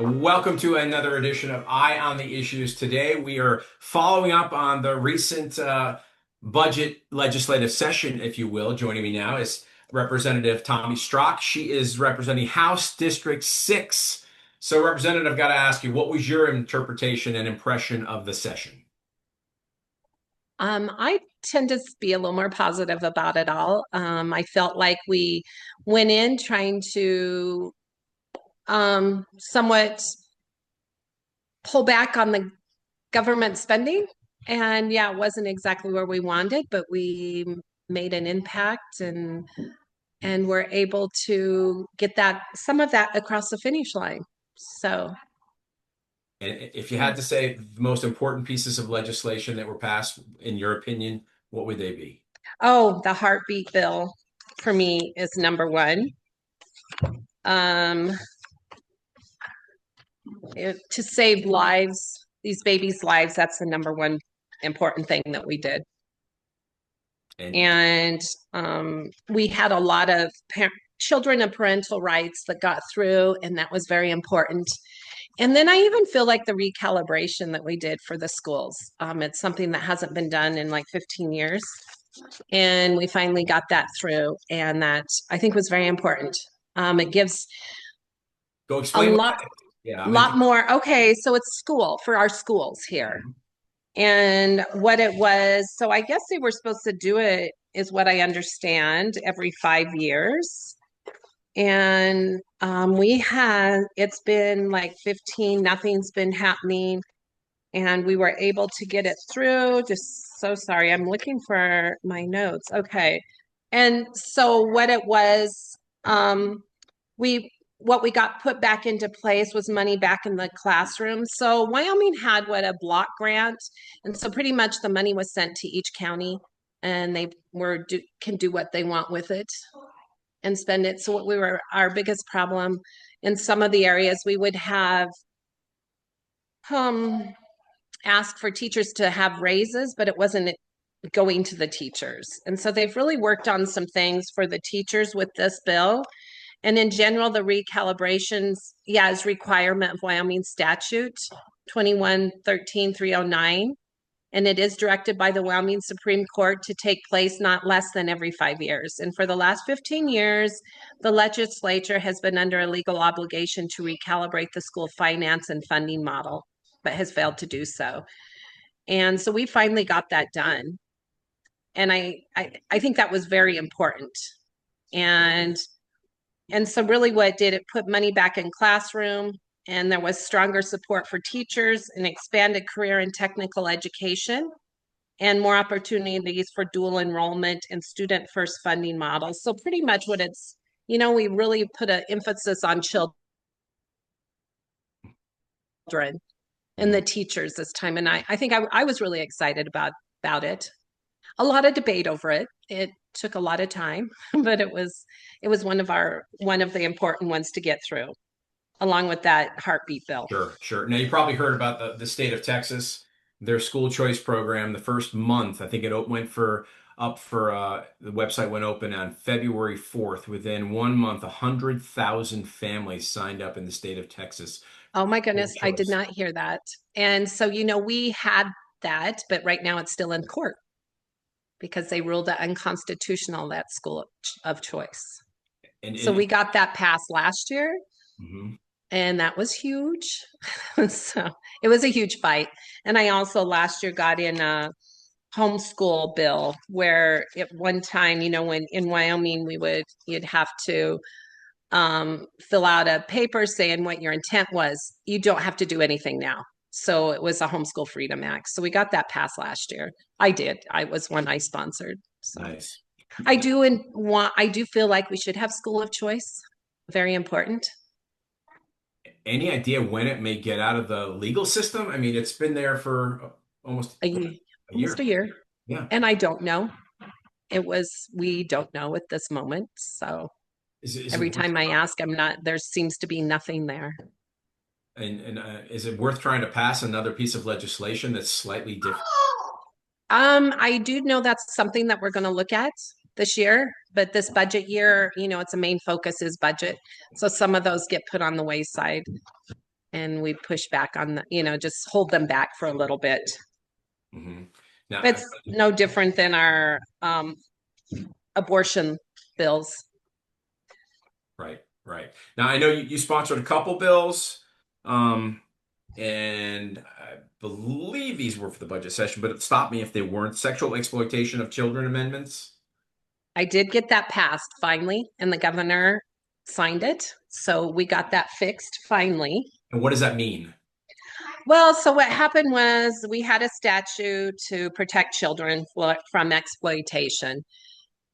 Welcome to another edition of Eye on the Issues. Today we are following up on the recent budget legislative session, if you will. Joining me now is Representative Tomi Strock. She is representing House District 6. So, Representative, I've got to ask you, what was your interpretation and impression of the session? I tend to be a little more positive about it all. I felt like we went in trying to somewhat pull back on the government spending. And yeah, it wasn't exactly where we wanted, but we made an impact and we're able to get some of that across the finish line. So, And if you had to say the most important pieces of legislation that were passed, in your opinion, what would they be? oh, the heartbeat bill for me is number one. To save lives, these babies' lives, that's the number one important thing that we did. And we had a lot of children and parental rights that got through, and that was very important. And then I even feel like the recalibration that we did for the schools. It's something that hasn't been done in like 15 years. And we finally got that through, and that I think was very important. It gives Go explain a lot. Yeah, A lot more. Okay, so it's school for our schools here. And what it was, so I guess they were supposed to do it, is what I understand, every 5 years. And it's been like 15, nothing's been happening. And we were able to get it through. Just so sorry, I'm looking for my notes. Okay. And so what it was, what we got put back into place was money back in the classroom. So Wyoming had a block grant. And so pretty much the money was sent to each county, and they can do what they want with it and spend it. So our biggest problem in some of the areas, we would have ask for teachers to have raises, but it wasn't going to the teachers. And so they've really worked on some things for the teachers with this bill. And in general, the recalibrations, is requirement of Wyoming statute 21-13-309. And it is directed by the Wyoming Supreme Court to take place not less than every 5 years. And for the last 15 years, the legislature has been under a legal obligation to recalibrate the school finance and funding model, but has failed to do so. And so we finally got that done. And I think that was very important. And so really what did it put money back in classroom, and there was stronger support for teachers, and expanded career and technical education, and more opportunities for dual enrollment and student first funding models. So pretty much what it's, we really put an emphasis on children and the teachers this time. And I think I was really excited about it. A lot of debate over it. It took a lot of time, but it was one of the important ones to get through, along with that heartbeat bill. Sure. Now, you probably heard about the state of Texas, their school choice program. The first month, I think it went the website went open on February 4th. Within 1 month, 100,000 families signed up in the state of Texas. Oh my goodness, I did not hear that. And so, we had that, but right now it's still in court because they ruled it unconstitutional, that school of choice. So we got that passed last year. Mm-hmm. And that was huge. So it was a huge fight. And I also last year got in a homeschool bill where at one time, when in Wyoming, you'd have to fill out a paper saying what your intent was. You don't have to do anything now. So it was a Homeschool Freedom Act. So we got that passed last year. I did. I was one I sponsored. So. Nice. I do feel like we should have school of choice. Very important. Any idea when it may get out of the legal system? I mean, it's been there for almost a year. Almost a year. Yeah. And I don't know. We don't know at this moment. So every time I ask, there seems to be nothing there. And is it worth trying to pass another piece of legislation that's slightly different? I do know that's something that we're going to look at this year, but this budget year, it's a main focus is budget. So some of those get put on the wayside and we push back on just hold them back for a little bit. Hmm. Now, It's no different than our abortion bills. right, right. Now, I know you sponsored a couple bills, um, and I believe these were for the budget session, but stop me if they weren't. Sexual exploitation of children amendments. I did get that passed finally, and the governor signed it. So we got that fixed finally. And what does that mean? Well, so what happened was we had a statute to protect children from exploitation.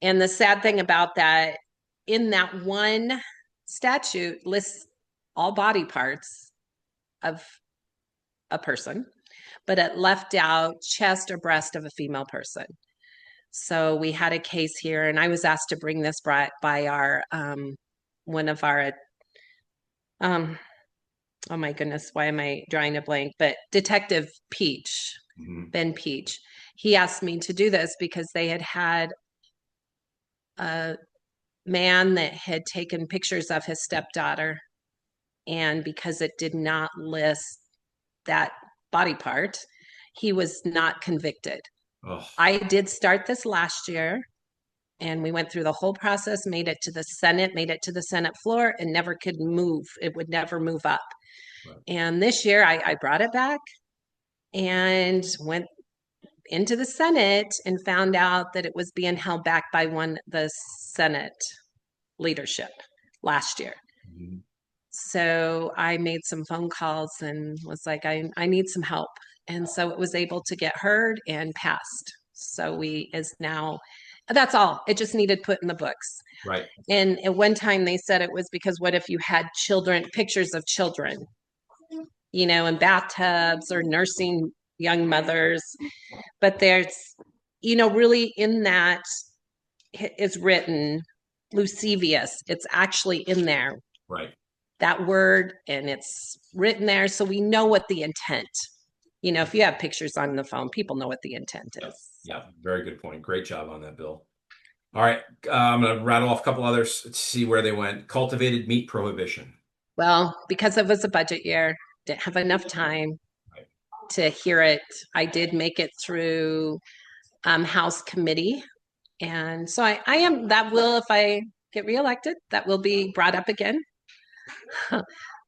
And the sad thing about that, in that one statute lists all body parts of a person, but it left out chest or breast of a female person. So we had a case here, and I was asked to bring this by our one of our um, oh my goodness, why am I drawing a blank? But Detective Peach, Mhm. Ben Peach, he asked me to do this because they had a man that had taken pictures of his stepdaughter, and because it did not list that body part, he was not convicted. Oh, I did start this last year, and we went through the whole process, made it to the Senate, made it to the Senate floor, and never could move. It would never move up. right. And this year I brought it back and went into the Senate and found out that it was being held back by the Senate leadership last year. Mhm. So I made some phone calls and was like, I need some help. And so it was able to get heard and passed. So we is now, that's all. It just needed put in the books. Right. And at one time they said it was because what if you had pictures of children, in bathtubs or nursing young mothers? But there's, really in that is written lascivious. It's actually in there, Right. that word, and it's written there. So we know what the intent, if you have pictures on the phone, people know what the intent Yeah. is. Yeah. Very good point. Great job on that, Bill. All right. I'm going to rattle off a couple others to see where they went. Cultivated meat prohibition. Well, because it was a budget year, didn't have enough time Right. to hear it. I did make it through House committee. And so I am, that will, if I get reelected, that will be brought up again.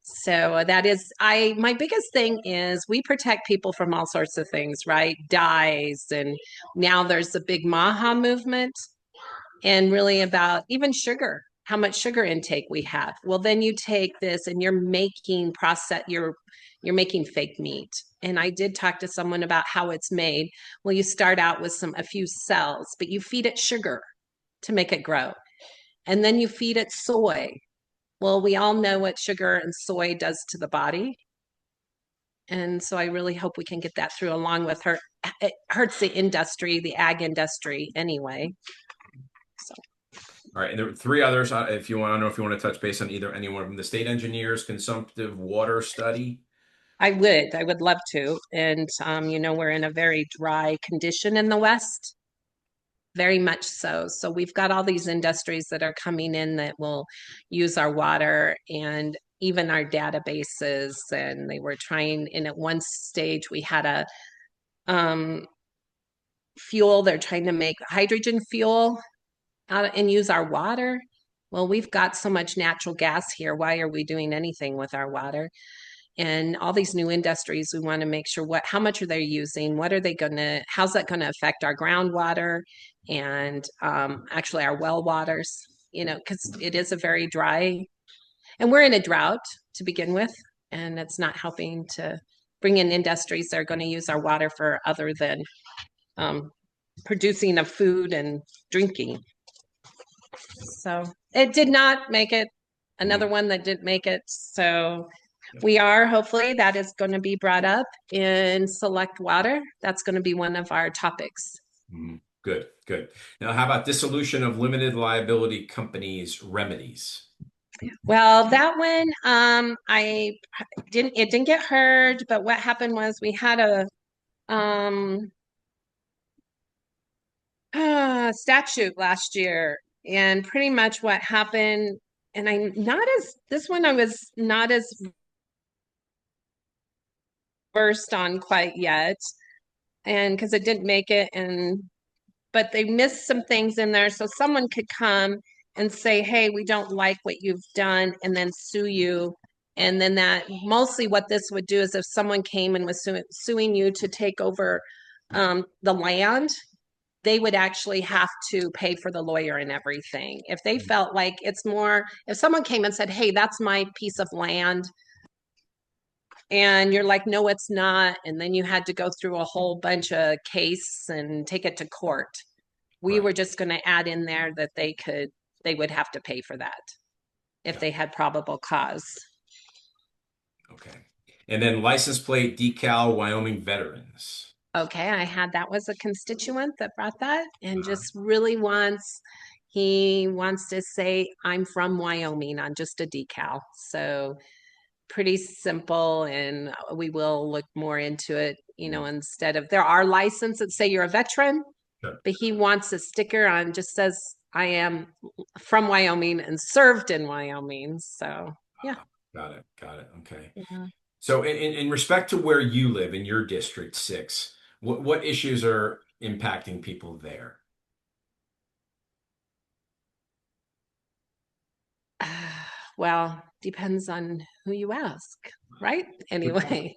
So that is, my biggest thing is we protect people from all sorts of things, right? Dyes, and now there's the big Maha movement, and really about even sugar, how much sugar intake we have. Well, then you take this and you're making fake meat. And I did talk to someone about how it's made. Well, you start out with a few cells, but you feed it sugar to make it grow. And then you feed it soy. Well, we all know what sugar and soy does to the body. And so I really hope we can get that through along with her. It hurts the industry, the ag industry anyway. So All right. And there were three others. If you want, I don't know if you want to touch base on either any one of them. The state engineers consumptive water study. I would love to. And, we're in a very dry condition in the West, very much so. So we've got all these industries that are coming in that will use our water and even our databases. And they were trying, and at one stage we had a fuel, they're trying to make hydrogen fuel out and use our water. Well, we've got so much natural gas here. Why are we doing anything with our water? And all these new industries, we want to make sure how much are they using? What are they how's that going to affect our groundwater and actually our well waters? Because it is a very dry, and we're in a drought to begin with, and it's not helping to bring in industries that are going to use our water for other than producing of food and drinking. So it did not make it. Another one that didn't make it. So we are, hopefully that is going to be brought up in select water. That's going to be one of our topics. Mhm. Good, good. Now, how about dissolution of limited liability companies remedies? Well, that one, it didn't get heard, but what happened was we had a statute last year, and pretty much what happened, and this one I was not as versed on quite yet, and because it didn't make it, but they missed some things in there, so someone could come and say, hey, we don't like what you've done, and then sue you. And then that mostly what this would do is if someone came and was suing you to take over the land, they would actually have to pay for the lawyer and everything. If they felt like it's more, if someone came and said, hey, that's my piece of land, and you're like, no, it's not. And then you had to go through a whole bunch of case and take it to court. We Right. were just going to add in there that they would have to pay for that if Yeah. they had probable cause. Okay. And then license plate decal Wyoming veterans. Okay, that was a constituent that brought that and Uh-huh. just really he wants to say, I'm from Wyoming on just a decal. So pretty simple, and we will look more into it, instead of, there are licenses that say you're a veteran, Sure. but he wants a sticker on just says, I am from Wyoming and served in Wyoming. So yeah. Got it. Got it. Okay. Yeah. So in respect to where you live in your District 6, what issues are impacting people there? Well, depends on who you ask, right? Good point. Anyway,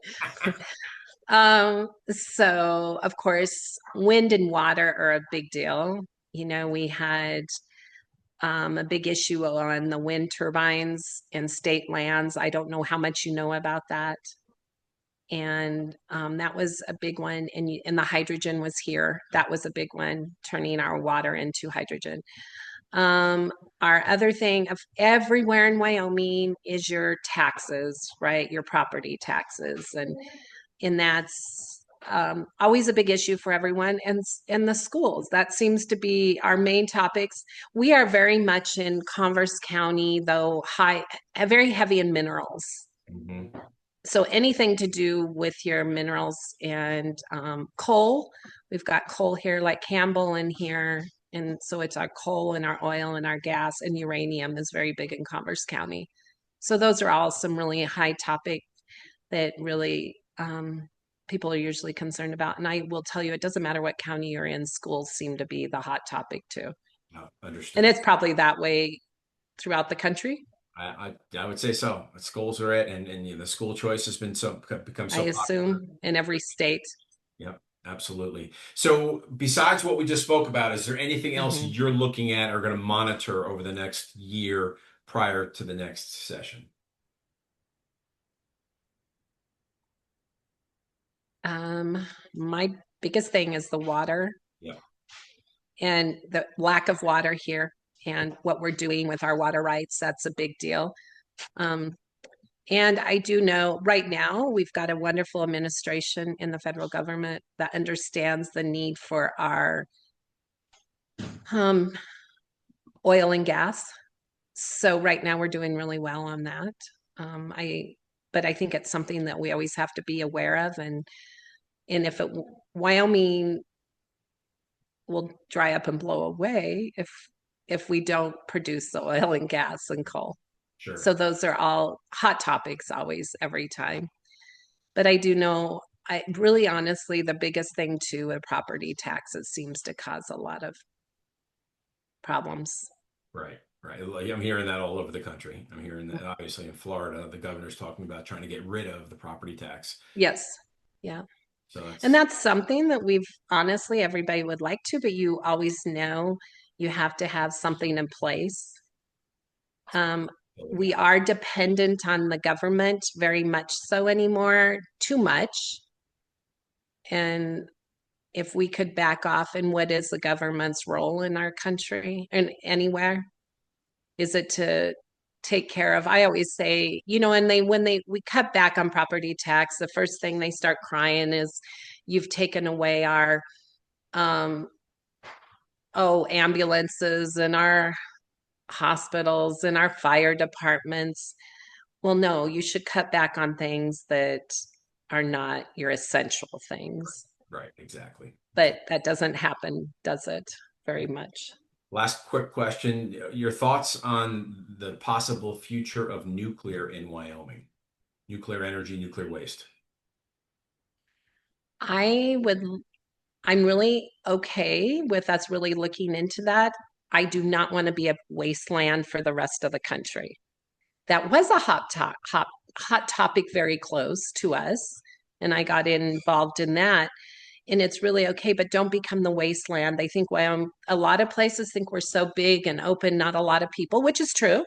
so of course, wind and water are a big deal. We had a big issue on the wind turbines in state lands. I don't know how much you know about that. And that was a big one. And the hydrogen was here. That was a big one, turning our water into hydrogen. Our other thing of everywhere in Wyoming is your taxes, right? Your property taxes. And that's always a big issue for everyone. And the schools, that seems to be our main topics. We are very much in Converse County, though, very heavy in minerals. Mhm. So anything to do with your minerals and coal. We've got coal here, like Campbell in here. And so it's our coal and our oil and our gas, and uranium is very big in Converse County. So those are all some really high topic that really people are usually concerned about. And I will tell you, it doesn't matter what county you're in, schools seem to be the hot topic too. And Understood. it's probably that way throughout the country, I would say so. Schools are it, and the school choice has become I so popular. assume, in every state. Yep, absolutely. So besides what we just spoke about, is there anything else Mhm. you're looking at or going to monitor over the next year prior to the next session? My biggest thing is the water Yeah. and the lack of water here, and what we're doing with our water rights. That's a big deal. Um, and I do know right now we've got a wonderful administration in the federal government that understands the need for our um, oil and gas. So right now we're doing really well on that. Um, I, but I think it's something that we always have to be aware of, and if Wyoming will dry up and blow away if we don't produce the oil and gas and coal. Sure. So those are all hot topics always, every time. But I do know, I really honestly, the biggest thing too, with property taxes seems to cause a lot of problems. Right. Right. Like, I'm hearing that all over the country. I'm hearing that obviously in Florida, the governor's talking about trying to get rid of the property tax. Yes. Yeah. So And that's that's something that we've honestly, everybody would like to, but you always know you have to have something in place. Um, we are dependent on the government very much so anymore, too much. And if we could back off, and what is the government's role in our country and anywhere? Is it to take care of? I always say, and we cut back on property tax, the first thing they start crying is, you've taken away our um ambulances and our hospitals and our fire departments. Well, no, you should cut back on things that are not your essential things. right. Exactly. But that doesn't happen, does it? very much. Last quick question. Your thoughts on the possible future of nuclear in Wyoming? Nuclear energy, nuclear waste. I would, I'm really okay with us really looking into that. I do not want to be a wasteland for the rest of the country. That was a hot topic very close to us, and I got involved in that. And it's really okay, but don't become the wasteland. They think, well, a lot of places think we're so big and open, not a lot of people, which is true,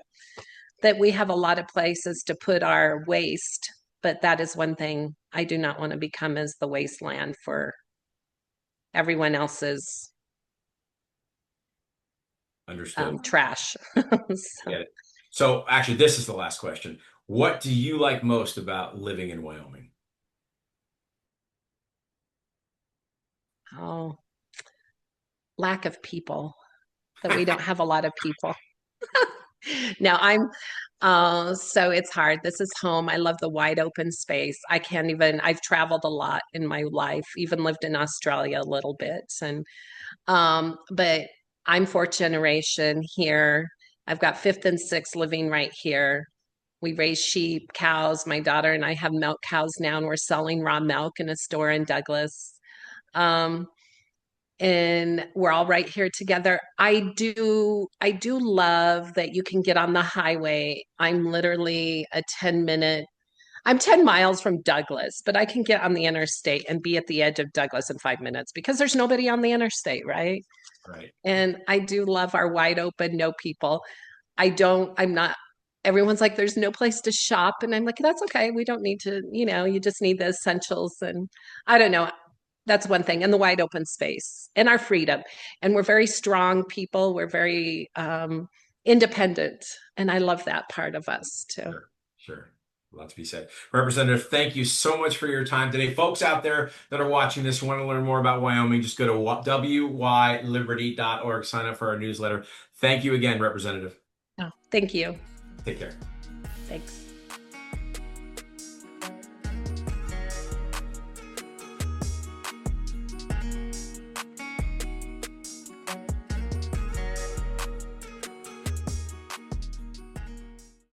that we have a lot of places to put our waste. But that is one thing I do not want to become as the wasteland for everyone else's Understood. trash. Get it. So actually, this is the last question. What do you like most about living in Wyoming? Oh, lack of people, that we don't have a lot of people. No, so it's hard. This is home. I love the wide open space. I've traveled a lot in my life, even lived in Australia a little bit. But I'm fourth generation here. I've got fifth and sixth living right here. We raise sheep, cows. My daughter and I have milk cows now, and we're selling raw milk in a store in Douglas. Um, and we're all right here together. I do love that you can get on the highway. I'm literally I'm 10 miles from Douglas, but I can get on the interstate and be at the edge of Douglas in 5 minutes because there's nobody on the interstate, right? Right. And I do love our wide open, no people. I'm not, everyone's like, there's no place to shop. And I'm like, that's okay. We don't need to, you just need the essentials. And I don't know. That's one thing. And the wide open space and our freedom. And we're very strong people. We're very independent. And I love that part of us too. Sure. Sure. A lot to be said. Representative, thank you so much for your time today. Folks out there that are watching this who want to learn more about Wyoming, just go to wyliberty.org, sign up for our newsletter. Thank you again, Representative. Oh, thank you. Take care. Thanks.